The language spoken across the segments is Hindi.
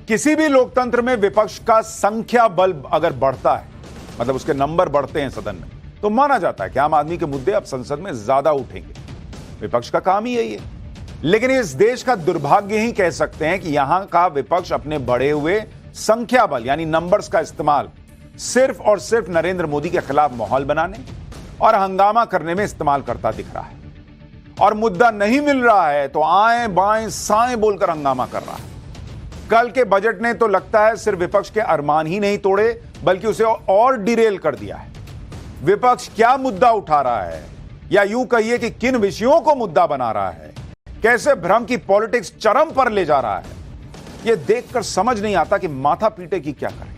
किसी भी लोकतंत्र में विपक्ष का संख्या बल अगर बढ़ता है, मतलब उसके नंबर बढ़ते हैं सदन में, तो माना जाता है कि आम आदमी के मुद्दे अब संसद में ज्यादा उठेंगे। विपक्ष का काम ही यही है। लेकिन इस देश का दुर्भाग्य ही कह सकते हैं कि यहां का विपक्ष अपने बढ़े हुए संख्या बल यानी नंबर्स का इस्तेमाल सिर्फ और सिर्फ नरेंद्र मोदी के खिलाफ माहौल बनाने और हंगामा करने में इस्तेमाल करता दिख रहा है। और मुद्दा नहीं मिल रहा है तो आए बाएं साएं बोलकर हंगामा कर रहा है। कल के बजट ने तो लगता है सिर्फ विपक्ष के अरमान ही नहीं तोड़े, बल्कि उसे और डिरेल कर दिया है। विपक्ष क्या मुद्दा उठा रहा है, या यूं कहिए कि किन विषयों को मुद्दा बना रहा है, कैसे भ्रम की पॉलिटिक्स चरम पर ले जा रहा है, यह देखकर समझ नहीं आता कि माथा पीटे की क्या करें।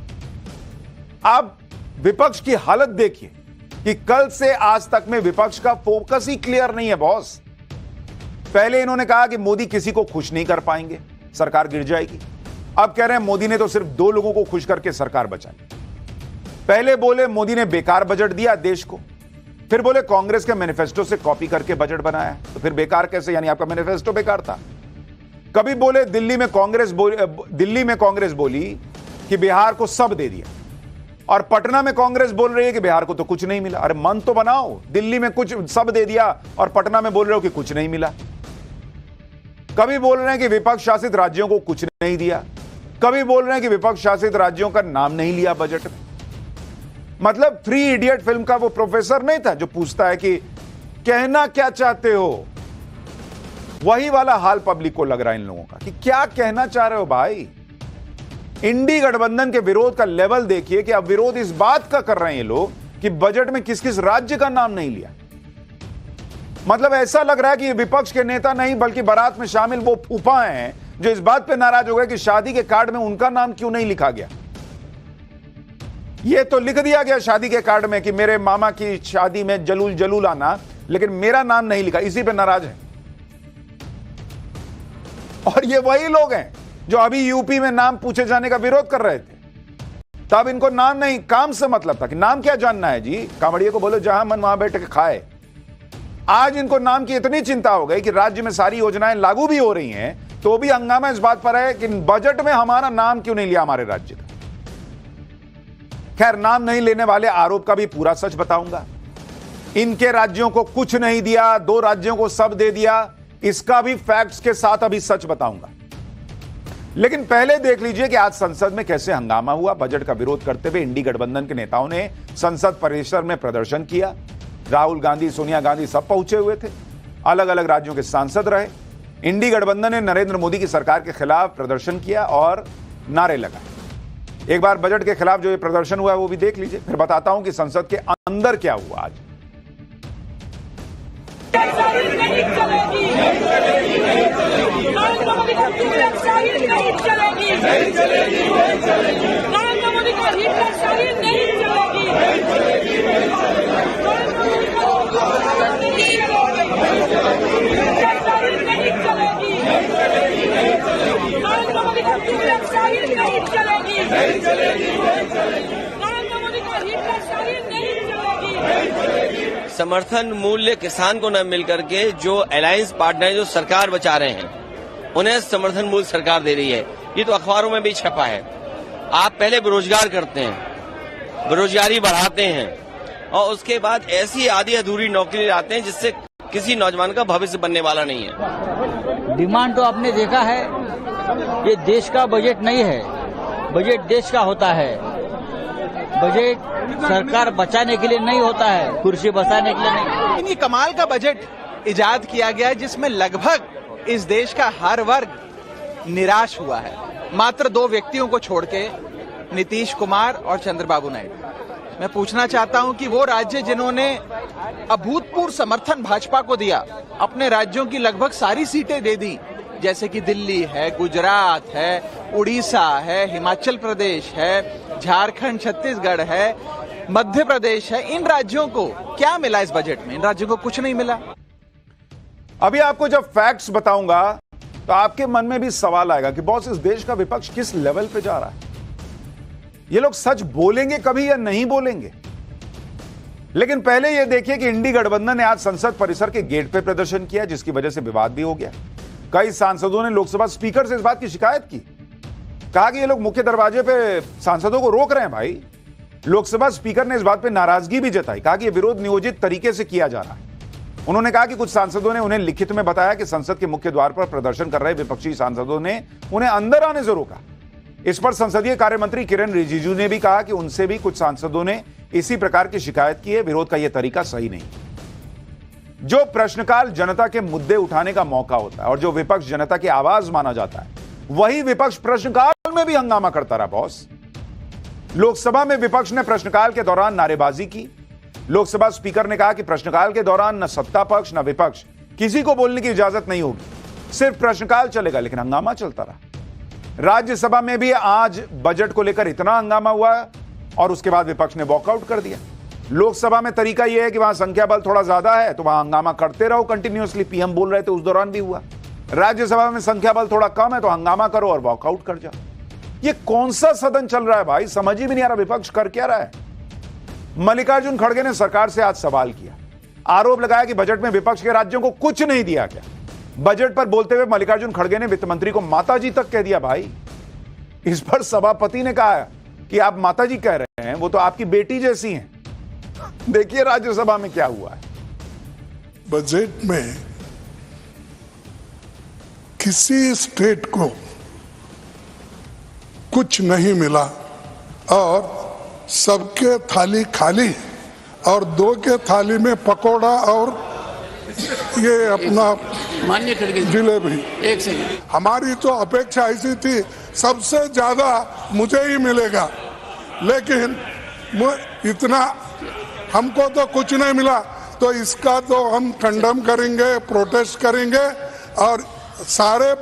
अब विपक्ष की हालत देखिए कि कल से आज तक में विपक्ष का फोकस ही क्लियर नहीं है बॉस। पहले इन्होंने कहा कि मोदी किसी को खुश नहीं कर पाएंगे, सरकार गिर जाएगी। अब कह रहे हैं मोदी ने तो सिर्फ 2 लोगों को खुश करके सरकार बचाई। पहले बोले मोदी ने बेकार बजट दिया देश को, फिर बोले कांग्रेस के मैनिफेस्टो से कॉपी करके बजट बनाया। तो फिर बेकार कैसे, यानी आपका मैनिफेस्टो बेकार था। कभी बोले दिल्ली में कांग्रेस बोली कि बिहार को सब दे दिया, और पटना में कांग्रेस बोल रही है कि बिहार को तो कुछ नहीं मिला। अरे मन तो बनाओ, दिल्ली में कुछ सब दे दिया और पटना में बोल रहे हो कि कुछ नहीं मिला। कभी बोल रहे हैं कि विपक्ष शासित राज्यों को कुछ नहीं दिया, कभी बोल रहे हैं कि विपक्ष शासित राज्यों का नाम नहीं लिया बजट में। मतलब 3 इडियट फिल्म का वो प्रोफेसर नहीं था जो पूछता है कि कहना क्या चाहते हो, वही वाला हाल पब्लिक को लग रहा है इन लोगों का कि क्या कहना चाह रहे हो भाई। इंडी गठबंधन के विरोध का लेवल देखिए कि अब विरोध इस बात का कर रहे हैं ये लोग कि बजट में किस किस राज्य का नाम नहीं लिया। मतलब ऐसा लग रहा है कि ये विपक्ष के नेता नहीं बल्कि बारात में शामिल वो फूफा हैं जो इस बात पे नाराज हो गए कि शादी के कार्ड में उनका नाम क्यों नहीं लिखा गया। ये तो लिख दिया गया शादी के कार्ड में कि मेरे मामा की शादी में जलूल जलूल आना, लेकिन मेरा नाम नहीं लिखा, इसी पे नाराज है। और ये वही लोग हैं जो अभी यूपी में नाम पूछे जाने का विरोध कर रहे थे। तब इनको नाम नहीं, काम से मतलब था कि नाम क्या जानना है जी, कांवड़िए को बोलो जहां मन वहां बैठ के खाए। आज इनको नाम की इतनी चिंता हो गई कि राज्य में सारी योजनाएं लागू भी हो रही हैं, तो भी हंगामा इस बात पर है कि बजट में हमारा नाम क्यों नहीं लिया हमारे राज्य का। खैर, नाम नहीं लेने वाले आरोप का भी पूरा सच बताऊंगा। इनके राज्यों को कुछ नहीं दिया, 2 राज्यों को सब दे दिया, इसका भी फैक्ट्स के साथ अभी सच बताऊंगा। लेकिन पहले देख लीजिए कि आज संसद में कैसे हंगामा हुआ। बजट का विरोध करते हुए इंडी गठबंधन के नेताओं ने संसद परिसर में प्रदर्शन किया। राहुल गांधी, सोनिया गांधी सब पहुंचे हुए थे, अलग अलग राज्यों के सांसद रहे। इंडी गठबंधन ने नरेंद्र मोदी की सरकार के खिलाफ प्रदर्शन किया और नारे लगाए। एक बार बजट के खिलाफ जो ये प्रदर्शन हुआ है वो भी देख लीजिए, फिर बताता हूं कि संसद के अंदर क्या हुआ आज। समर्थन मूल्य किसान को न मिल करके जो अलायंस पार्टनर जो सरकार बचा रहे हैं उन्हें समर्थन मूल्य सरकार दे रही है। ये तो अखबारों में भी छपा है। आप पहले बेरोजगार करते हैं, बेरोजगारी बढ़ाते हैं और उसके बाद ऐसी आधी अधूरी नौकरी लाते हैं जिससे किसी नौजवान का भविष्य बनने वाला नहीं है। डिमांड तो आपने देखा है, ये देश का बजट नहीं है, बजट देश का होता है। बजट सरकार बचाने के लिए नहीं होता है, कुर्सी बचाने के लिए नहीं। ये कमाल का बजट इजाद किया गया है जिसमें लगभग इस देश का हर वर्ग निराश हुआ है, मात्र 2 व्यक्तियों को छोड़ के, नीतीश कुमार और चंद्रबाबू नायडू। मैं पूछना चाहता हूं कि वो राज्य जिन्होंने अभूतपूर्व समर्थन भाजपा को दिया, अपने राज्यों की लगभग सारी सीटें दे दी, जैसे कि दिल्ली है, गुजरात है, उड़ीसा है, हिमाचल प्रदेश है, झारखंड, छत्तीसगढ़ है, मध्य प्रदेश है, इन राज्यों को क्या मिला इस बजट में? इन राज्यों को कुछ नहीं मिला। अभी आपको जब फैक्ट्स बताऊंगा तो आपके मन में भी सवाल आएगा कि बॉस इस देश का विपक्ष किस लेवल पे जा रहा है। ये लोग सच बोलेंगे कभी या नहीं बोलेंगे। लेकिन पहले यह देखिए कि इंडी गठबंधन ने आज संसद परिसर के गेट पे प्रदर्शन किया, जिसकी वजह से विवाद भी हो गया। कई सांसदों ने लोकसभा स्पीकर से इस बात की शिकायत की। कहा कि ये लोग मुख्य दरवाजे पे सांसदों को रोक रहे हैं भाई। लोकसभा स्पीकर ने इस बात पे नाराजगी भी जताई, कहा कि ये विरोध नियोजित तरीके से किया जा रहा है। उन्होंने कहा कि कुछ सांसदों ने उन्हें लिखित में बताया कि संसद के मुख्य द्वार पर प्रदर्शन कर रहे विपक्षी सांसदों ने उन्हें अंदर आने से रोका। इस पर संसदीय कार्य मंत्री किरेन रिजिजू ने भी कहा कि उनसे भी कुछ सांसदों ने इसी प्रकार की शिकायत की है। विरोध का यह तरीका सही नहीं। जो प्रश्नकाल जनता के मुद्दे उठाने का मौका होता है और जो विपक्ष जनता की आवाज माना जाता है, वही विपक्ष प्रश्नकाल में भी हंगामा करता रहा बॉस। लोकसभा में विपक्ष ने प्रश्नकाल के दौरान नारेबाजी की। लोकसभा स्पीकर ने कहा कि प्रश्नकाल के दौरान न सत्ता पक्ष न विपक्ष किसी को बोलने की इजाजत नहीं होगी, सिर्फ प्रश्नकाल चलेगा, लेकिन हंगामा चलता रहा। राज्यसभा में भी आज बजट को लेकर इतना हंगामा हुआ और उसके बाद विपक्ष ने वॉकआउट कर दिया। लोकसभा में तरीका यह है कि वहां संख्या बल थोड़ा ज्यादा है तो वहां हंगामा करते रहो कंटिन्यूअसली। पीएम बोल रहे थे उस दौरान भी हुआ। राज्यसभा में संख्या बल थोड़ा कम है तो हंगामा करो और वॉकआउट कर जाओ। ये कौन सा सदन चल रहा है भाई, समझ ही भी नहीं आ रहा विपक्ष कर क्या रहा है। मल्लिकार्जुन खड़गे ने सरकार से आज सवाल किया, आरोप लगाया कि बजट में विपक्ष के राज्यों को कुछ नहीं दिया गया। बजट पर बोलते हुए मल्लिकार्जुन खड़गे ने वित्त मंत्री को माताजी तक कह दिया भाई। इस पर सभापति ने कहा कि आप माताजी कह रहे हैं, वो तो आपकी बेटी जैसी हैं। देखिए राज्यसभा में क्या हुआ है। बजट में किसी स्टेट को कुछ नहीं मिला और सबके थाली खाली और दो के थाली में पकोड़ा और ये अपना मान्य खड़गे जिलेबी। एक सेकंड, हमारी तो अपेक्षा ऐसी थी सबसे ज्यादा मुझे ही मिलेगा, लेकिन इतना हमको तो कुछ नहीं मिला। तो इसका तो हम कंडेम करेंगे, प्रोटेस्ट करेंगे और सारे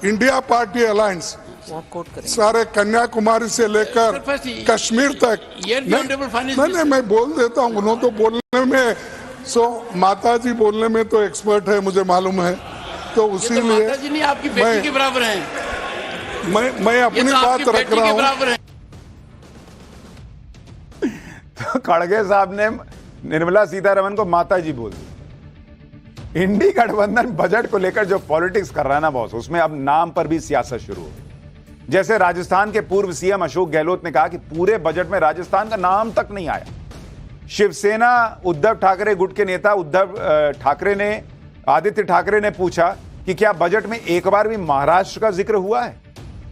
इंडिया पार्टी अलायंस सारे कन्याकुमारी से लेकर कश्मीर तक। नहीं, मैं बोल देता हूँ, उन्होंने तो बोलने में माताजी बोलने में तो एक्सपर्ट है, मुझे मालूम है। तो उसी माताजी नहीं, आपकी बेटी के बराबर हैं। मैं अपनी बात रख रहा हूँ। तो खड़गे साहब ने निर्मला सीतारमण को माताजी बोल दी। इंडी गठबंधन बजट को लेकर जो पॉलिटिक्स कर रहा है ना बॉस, उसमें अब नाम पर भी सियासत शुरू हो गई। जैसे राजस्थान के पूर्व सीएम अशोक गहलोत ने कहा कि पूरे बजट में राजस्थान का नाम तक नहीं आया। शिवसेना उद्धव ठाकरे गुट के नेता आदित्य ठाकरे ने पूछा कि क्या बजट में एक बार भी महाराष्ट्र का जिक्र हुआ है।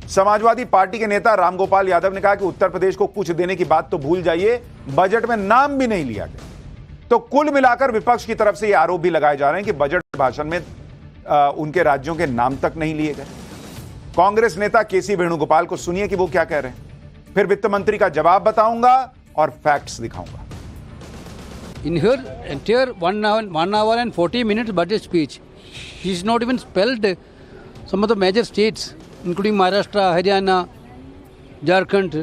समाजवादी पार्टी के नेता रामगोपाल यादव ने कहा कि उत्तर प्रदेश को कुछ देने की बात तो भूल जाइए, बजट में नाम भी नहीं लिया गया। तो कुल मिलाकर विपक्ष की तरफ से ये आरोप भी लगाए जा रहे हैं कि बजट भाषण में उनके राज्यों के नाम तक नहीं लिए गए। कांग्रेस नेता केसी वेणुगोपाल को सुनिए कि वो क्या कह रहे हैं, फिर वित्त मंत्री का जवाब बताऊंगा और फैक्ट्स दिखाऊंगा। In her entire 1 hour and 40 minutes budget speech, he has not even spelled some of the major states, including Maharashtra, Haryana, Jharkhand,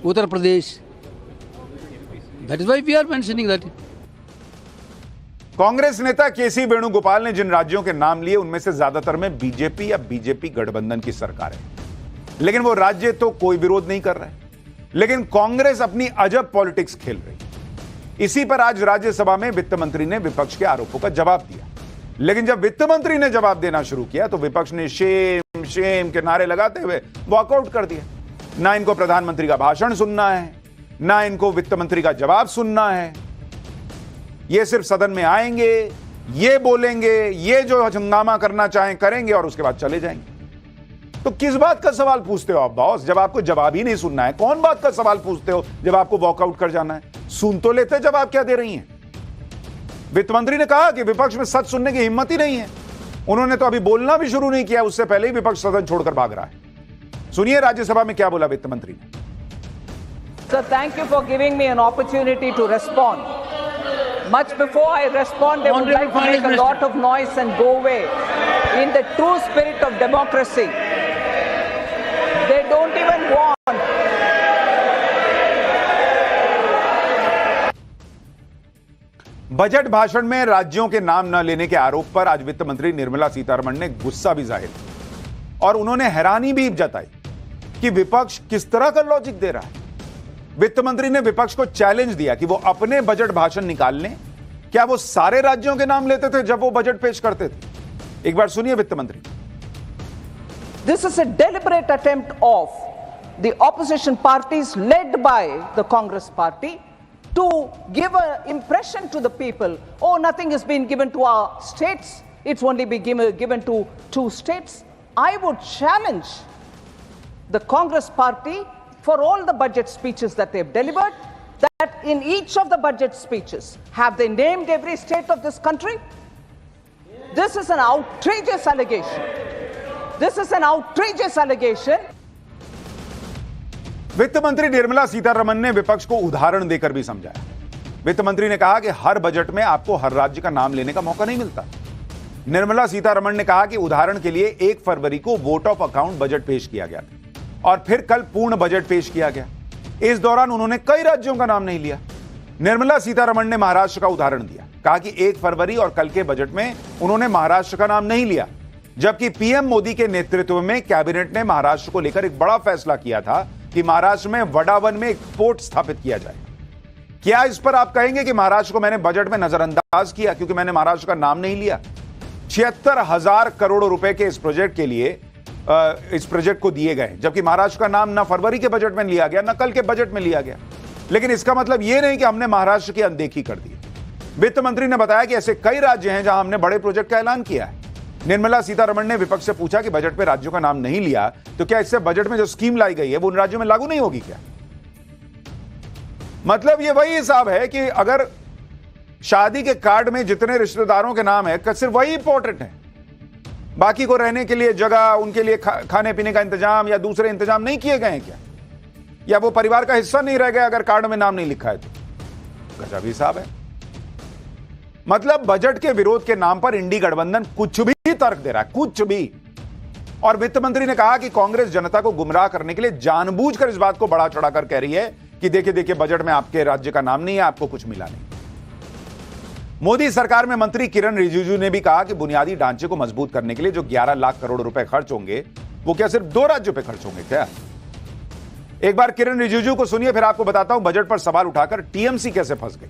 Uttar Pradesh. That is why we are mentioning that. Congress नेता केसी वेणुगोपाल ने जिन राज्यों के नाम लिए उनमें से ज्यादातर में बीजेपी या बीजेपी गठबंधन की सरकार है, लेकिन वो राज्य तो कोई विरोध नहीं कर रहे, लेकिन कांग्रेस अपनी अजब पॉलिटिक्स खेल रही। इसी पर आज राज्यसभा में वित्त मंत्री ने विपक्ष के आरोपों का जवाब दिया, लेकिन जब वित्त मंत्री ने जवाब देना शुरू किया तो विपक्ष ने शेम शेम के नारे लगाते हुए वॉकआउट कर दिया। ना इनको प्रधानमंत्री का भाषण सुनना है, ना इनको वित्त मंत्री का जवाब सुनना है। ये सिर्फ सदन में आएंगे, ये बोलेंगे, ये जो हंगामा करना चाहें करेंगे और उसके बाद चले जाएंगे। तो किस बात का सवाल पूछते हो आप बॉस, जब आपको जवाब ही नहीं सुनना है? कौन बात का सवाल पूछते हो जब आपको वॉकआउट कर जाना है? सुन तो लेते, जवाब क्या दे रही हैं? वित्त मंत्री ने कहा कि विपक्ष में सच सुनने की हिम्मत ही नहीं है। उन्होंने तो अभी बोलना भी शुरू नहीं किया, उससे पहले ही विपक्ष सदन छोड़कर भाग रहा है। सुनिए राज्यसभा में क्या बोला वित्त मंत्री ने। Sir, thank you for giving me an opportunity to respond. Much before I respond, they would like to make a lot of noise and go away. In the true spirit of democracy, they don't even want. Budget भाषण में राज्यों के नाम न लेने के आरोप पर आज वित्त मंत्री निर्मला सीतारमण ने गुस्सा भी जाहिर किया और उन्होंने हैरानी भी जताई कि विपक्ष किस तरह का लॉजिक दे रहा है। वित्त मंत्री ने विपक्ष को चैलेंज दिया कि वो अपने बजट भाषण निकाल लें। क्या वो सारे राज्यों के नाम लेते थे जब वो बजट पेश करते थे? एक बार सुनिए वित्त मंत्री। This is a deliberate attempt of the opposition parties led by the Congress party to give an impression to the people, oh, nothing has been given to our states, it's only been given to 2 states. I would challenge the Congress party for all the budget speeches that they've delivered, that in each of the budget speeches, have they named every state of this country? This is an outrageous allegation. This is an outrageous allegation. वित्त मंत्री निर्मला सीतारमण ने विपक्ष को उदाहरण देकर भी समझाया। वित्त मंत्री ने कहा कि हर बजट में आपको हर राज्य का नाम लेने का मौका नहीं मिलता। निर्मला सीतारमण ने कहा कि उदाहरण के लिए 1 फरवरी को वोट ऑफ अकाउंट बजट पेश किया गया था और फिर कल पूर्ण बजट पेश किया गया। इस दौरान उन्होंने कई राज्यों का नाम नहीं लिया। निर्मला सीतारमण ने महाराष्ट्र का उदाहरण दिया, कहा कि 1 फरवरी और कल के बजट में उन्होंने महाराष्ट्र का नाम नहीं लिया, जबकि पीएम मोदी के नेतृत्व में कैबिनेट ने महाराष्ट्र को लेकर एक बड़ा फैसला किया था कि महाराष्ट्र में वडावन में एक पोर्ट स्थापित किया जाए। क्या इस पर आप कहेंगे कि महाराष्ट्र को मैंने बजट में नजरअंदाज किया क्योंकि मैंने महाराष्ट्र का नाम नहीं लिया? 76,000 करोड़ रुपए के इस प्रोजेक्ट के लिए इस प्रोजेक्ट को दिए गए, जबकि महाराष्ट्र का नाम ना फरवरी के बजट में लिया गया ना कल के बजट में लिया गया। लेकिन इसका मतलब यह नहीं कि हमने महाराष्ट्र की अनदेखी कर दी। वित्त मंत्री ने बताया कि ऐसे कई राज्य हैं जहां हमने बड़े प्रोजेक्ट का ऐलान किया है। निर्मला सीतारमण ने विपक्ष से पूछा कि बजट में राज्यों का नाम नहीं लिया तो क्या इससे बजट में जो स्कीम लाई गई है वो उन राज्यों में लागू नहीं होगी क्या? मतलब ये वही हिसाब है कि अगर शादी के कार्ड में जितने रिश्तेदारों के नाम है सिर्फ वही इंपॉर्टेंट है, बाकी को रहने के लिए जगह, उनके लिए खाने पीने का इंतजाम या दूसरे इंतजाम नहीं किए गए हैं क्या? या वो परिवार का हिस्सा नहीं रह गया अगर कार्ड में नाम नहीं लिखा है तो? गजब हिसाब है। मतलब बजट के विरोध के नाम पर इंडी गठबंधन कुछ भी तर्क दे रहा है, कुछ भी। और वित्त मंत्री ने कहा कि कांग्रेस जनता को गुमराह करने के लिए जानबूझकर इस बात को बढ़ा चढ़ाकर कह रही है कि देखिए देखिए बजट में आपके राज्य का नाम नहीं है, आपको कुछ मिला नहीं। मोदी सरकार में मंत्री किरण रिजिजू ने भी कहा कि बुनियादी ढांचे को मजबूत करने के लिए जो 11 लाख करोड़ रुपए खर्च होंगे वो क्या सिर्फ 2 राज्यों पे खर्च होंगे क्या? एक बार किरण रिजिजू को सुनिए, फिर आपको बताता हूं बजट पर सवाल उठाकर टीएमसी कैसे फंस गई।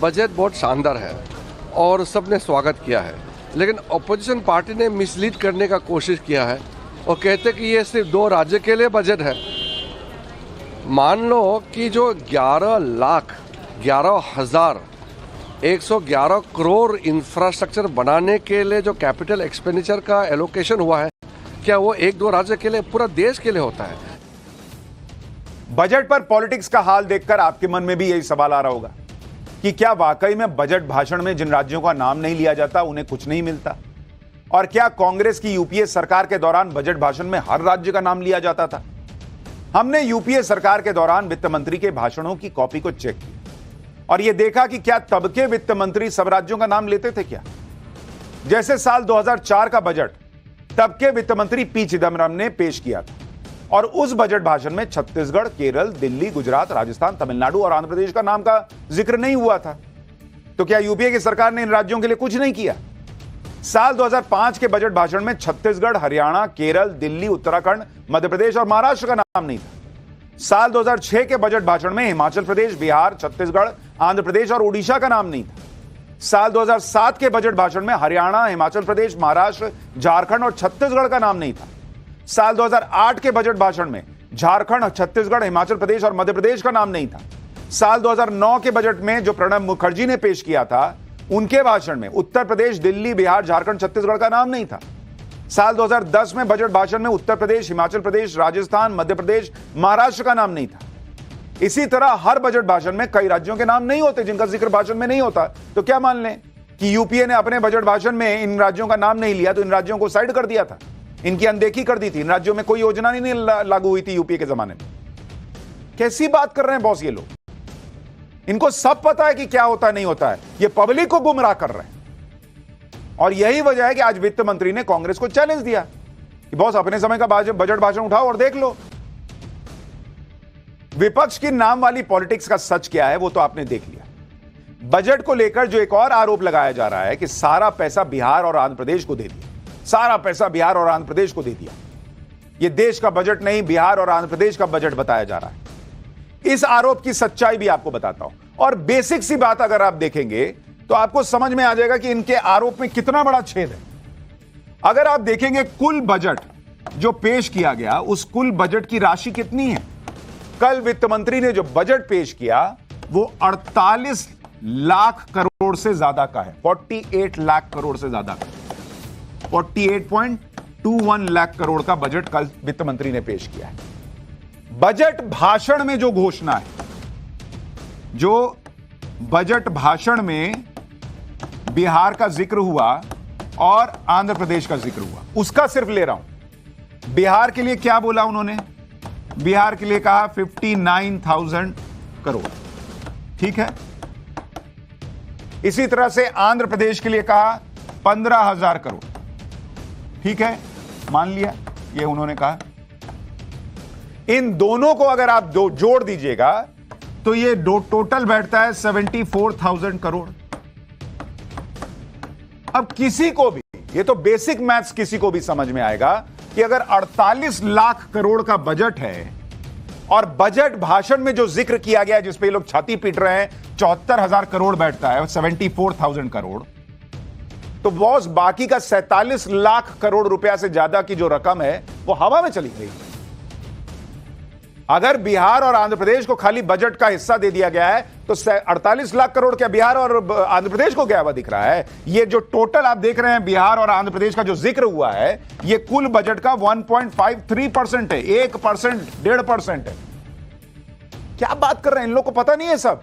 बजट बहुत शानदार है और सबने स्वागत किया है, लेकिन अपोजिशन पार्टी ने मिसलीड करने का कोशिश किया है और कहते कि ये सिर्फ 2 राज्य के लिए बजट है। मान लो कि जो 11,11,111 करोड़ इंफ्रास्ट्रक्चर बनाने के लिए जो कैपिटल एक्सपेंडिचर का एलोकेशन हुआ है, क्या वो 1-2 राज्य के लिए, पूरा देश के लिए होता है? बजट पर पॉलिटिक्स का हाल देखकर आपके मन में भी यही सवाल आ रहा होगा कि क्या वाकई में बजट भाषण में जिन राज्यों का नाम नहीं लिया जाता उन्हें कुछ नहीं मिलता? और क्या कांग्रेस की यूपीए सरकार के दौरान बजट भाषण में हर राज्य का नाम लिया जाता था? हमने यूपीए सरकार के दौरान वित्त मंत्री के भाषणों की कॉपी को चेक किया और यह देखा कि क्या तब के वित्त मंत्री सब राज्यों का नाम लेते थे क्या? जैसे साल 2004 का बजट तब के वित्त मंत्री पी चिदम्बरम ने पेश किया था और उस बजट भाषण में छत्तीसगढ़, केरल, दिल्ली, गुजरात, राजस्थान, तमिलनाडु और आंध्र प्रदेश का नाम का जिक्र नहीं हुआ था। तो क्या यूपीए की सरकार ने इन राज्यों के लिए कुछ नहीं किया? साल 2005 के बजट भाषण में छत्तीसगढ़, हरियाणा, केरल, दिल्ली, उत्तराखंड, मध्य प्रदेश और महाराष्ट्र का नाम नहीं था। साल 2006 के बजट भाषण में हिमाचल प्रदेश, बिहार, छत्तीसगढ़, आंध्र प्रदेश और ओडिशा का नाम नहीं था। साल 2007 के बजट भाषण में हरियाणा, हिमाचल प्रदेश, महाराष्ट्र, झारखंड और छत्तीसगढ़ का नाम नहीं था। साल 2008 के बजट भाषण में झारखंड, छत्तीसगढ़, हिमाचल प्रदेश और मध्य प्रदेश का नाम नहीं था। साल 2009 के बजट में जो प्रणब मुखर्जी ने पेश किया था, उनके भाषण में उत्तर प्रदेश, दिल्ली, बिहार, झारखंड, छत्तीसगढ़ का नाम नहीं था। साल 2010 में बजट भाषण में उत्तर प्रदेश, हिमाचल प्रदेश, राजस्थान, मध्य प्रदेश, महाराष्ट्र का नाम नहीं था। इसी तरह हर बजट भाषण में कई राज्यों के नाम नहीं होते जिनका जिक्र भाषण में नहीं होता। तो क्या मान लें कि यूपीए ने अपने बजट भाषण में इन राज्यों का नाम नहीं लिया तो इन राज्यों को साइड कर दिया था, इनकी अनदेखी कर दी थी, इन राज्यों में कोई योजना नहीं लागू हुई थी यूपीए के जमाने में? कैसी बात कर रहे हैं बॉस ये लोग? इनको सब पता है कि क्या होता है नहीं होता है, ये पब्लिक को गुमराह कर रहे हैं। और यही वजह है कि आज वित्त मंत्री ने कांग्रेस को चैलेंज दिया कि बॉस अपने समय का बजट भाषण उठाओ और देख लो। विपक्ष की नाम वाली पॉलिटिक्स का सच क्या है वो तो आपने देख लिया। बजट को लेकर जो एक और आरोप लगाया जा रहा है कि सारा पैसा बिहार और आंध्र प्रदेश को दे दिया, सारा पैसा बिहार और आंध्र प्रदेश को दे दिया। यह देश का बजट नहीं, बिहार और आंध्र प्रदेश का बजट बताया जा रहा है। इस आरोप की सच्चाई भी आपको बताता हूं और बेसिक सी बात अगर आप देखेंगे तो आपको समझ में आ जाएगा कि इनके आरोप में कितना बड़ा छेद है। अगर आप देखेंगे कुल बजट जो पेश किया गया उस कुल बजट की राशि कितनी है? कल वित्त मंत्री ने जो बजट पेश किया वो 48 लाख करोड़ से ज्यादा का है, 48 लाख करोड़ से ज्यादा का, 48.21 लाख करोड़ का बजट कल वित्त मंत्री ने पेश किया है। बजट भाषण में जो घोषणा है, जो बजट भाषण में बिहार का जिक्र हुआ और आंध्र प्रदेश का जिक्र हुआ, उसका सिर्फ ले रहा हूं। बिहार के लिए क्या बोला उन्होंने? बिहार के लिए कहा 59,000 करोड़, ठीक है। इसी तरह से आंध्र प्रदेश के लिए कहा 15,000 करोड़, ठीक है, मान लिया, ये उन्होंने कहा। इन दोनों को अगर आप जोड़ दीजिएगा तो ये टोटल बैठता है 74,000 करोड़। अब किसी को भी, ये तो बेसिक मैथ्स किसी को भी समझ में आएगा कि अगर 48 लाख करोड़ का बजट है और बजट भाषण में जो जिक्र किया गया जिस पे लोग छाती पीट रहे हैं 74,000 करोड़ बैठता है, 74,000 करोड़, तो बॉस बाकी का 47 लाख करोड़ रुपया से ज्यादा की जो रकम है वो हवा में चली गई। अगर बिहार और आंध्र प्रदेश को खाली बजट का हिस्सा दे दिया गया है तो 48 लाख करोड़ क्या बिहार और आंध्र प्रदेश को गया हुआ दिख रहा है? ये जो टोटल आप देख रहे हैं बिहार और आंध्र प्रदेश का जो जिक्र हुआ है ये कुल बजट का 1.53% है, 1%, 1.5% है। क्या बात कर रहे हैं? इन लोगों को पता नहीं है सब।